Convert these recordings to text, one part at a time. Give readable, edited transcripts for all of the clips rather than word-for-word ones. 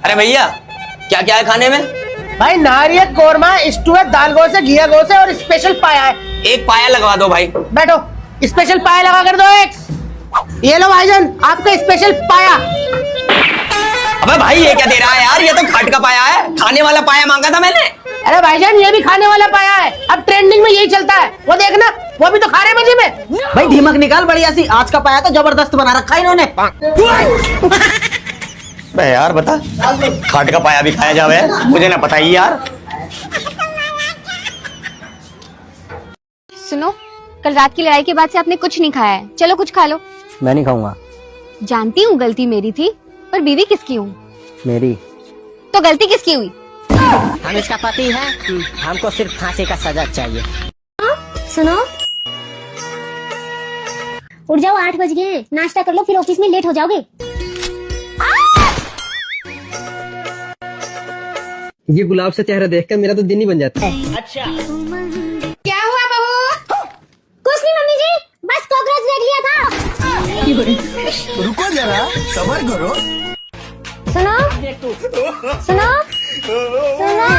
अरे भैया क्या क्या है खाने में? भाई नारियल कोरमा, स्टू है, दाल गोश है, घिया गोश है और स्पेशल पाया है। एक पाया लगवा दो भाई। बैठो, स्पेशल पाया लगा कर दो एक। ये लो भाईजान आपका स्पेशल पाया। अबे भाई ये क्या दे रहा है यार, ये तो खाट का पाया है, खाने वाला पाया मांगा था मैंने। अरे भाईजान ये भी खाने वाला पाया है, अब ट्रेंडिंग में यही चलता है, वो देखना वो भी तो खा रहे मजे में। भाई ढीमक निकाल बढ़िया सी, आज का पाया तो जबरदस्त बना रखा है इन्होंने। बे यार बता, खाट का पाया भी खाया जावे, मुझे ना पता ही यार। सुनो, कल रात की लड़ाई के बाद से आपने कुछ नहीं खाया है, चलो कुछ खा लो। मैं नहीं खाऊंगा। जानती हूँ गलती मेरी थी, पर बीवी किसकी हूँ? मेरी। तो गलती किसकी हुई? हम इसका पति है, हमको सिर्फ फांसी का सजा चाहिए। सुनो, उठ जाओ, 8 बज गए, नाश्ता कर लो फिर ऑफिस में लेट हो जाओगे। ये गुलाब सा चेहरा देखकर मेरा तो दिन ही बन जाता है। क्या हुआ बहू? कुछ नहीं मम्मी जी, बस कॉकरोच देख लिया था। रुको जरा, सब्र करो। सुनो सुनो सुनो,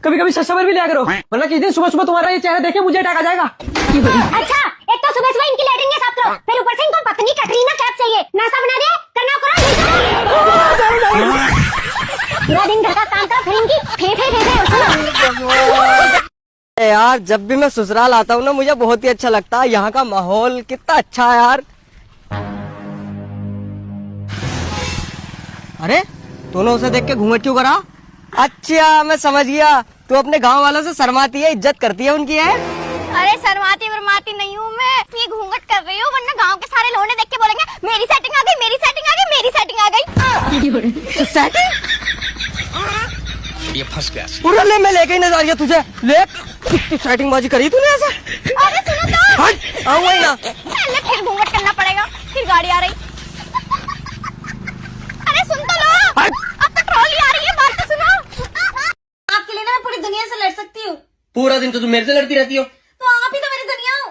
कभी कभी सच सबर भी लिया करो, वरना किसी दिन सुबह सुबह तुम्हारा ये चेहरा देखे मुझे डाका जाएगा। अच्छा एक तो सुबह सुबह इनकी लैट्रिन के साफ करो, फिर ऊपर से इनको पत्नी कैटरीना कैफ चाहिए। नाश्ता बना दे, करना करो। पूरा दिन घर का काम करो, फिर इनकी फे यार जब भी मैं ससुराल आता हूँ ना, मुझे बहुत ही अच्छा लगता है, यहाँ का माहौल कितना अच्छा है यार। अरे तूने उसे देख के घूंघट क्यों करा? अच्छा मैं समझ गया, तू अपने गांव वालों से शर्माती है, इज्जत करती है उनकी है। अरे शर्माती वर्माती नहीं हूँ मैं, ये घूंघट कर रही हूँ, वरना गांव के सारे लोग देख के बोलेंगे मेरी सेटिंग आ गई, मेरी सेटिंग आ गई, मेरी सेटिंग आ गई। सेटिंग? ये फंस गया। पूरा ले, मैं लेके ही नजर गया तुझे। ले, कितनी सेटिंग बाजी करी तूने ऐसे? अरे सुनो तो, हट, आऊंगा ही ना। पहले फिर घूंघट करना पड़ेगा, फिर गाड़ी आ रही। अरे सुन तो लो, अब तो ट्रॉली आ रही है, बात तो सुनो। आपके लिए ना मैं पूरी दुनिया से लड़ सकती हूँ। पूरा दिन तो तुम मेरे से लड़ती रहती हो। तो आप ही तो मेरी दुनिया हो।